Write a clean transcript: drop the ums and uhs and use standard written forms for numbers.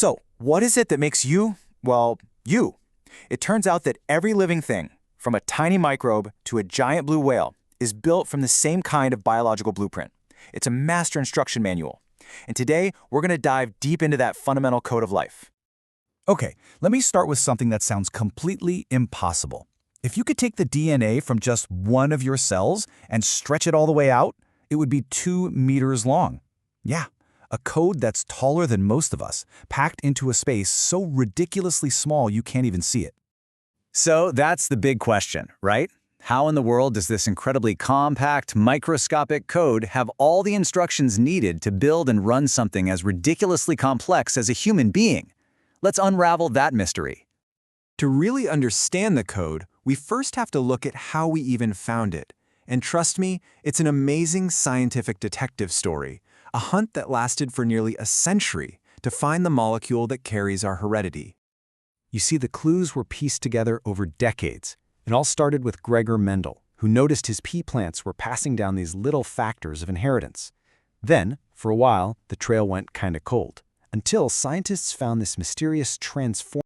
So, what is it that makes you, well, you? It turns out that every living thing, from a tiny microbe to a giant blue whale, is built from the same kind of biological blueprint. It's a master instruction manual. And today, we're going to dive deep into that fundamental code of life. Okay, let me start with something that sounds completely impossible. If you could take the DNA from just one of your cells and stretch it all the way out, it would be 2 meters long. Yeah, a code that's taller than most of us, packed into a space so ridiculously small you can't even see it. So that's the big question, right? How in the world does this incredibly compact, microscopic code have all the instructions needed to build and run something as ridiculously complex as a human being? Let's unravel that mystery. To really understand the code, we first have to look at how we even found it. And trust me, it's an amazing scientific detective story, a hunt that lasted for nearly a century to find the molecule that carries our heredity. You see, the clues were pieced together over decades. It all started with Gregor Mendel, who noticed his pea plants were passing down these little factors of inheritance. Then, for a while, the trail went kinda cold, until scientists found this mysterious transformation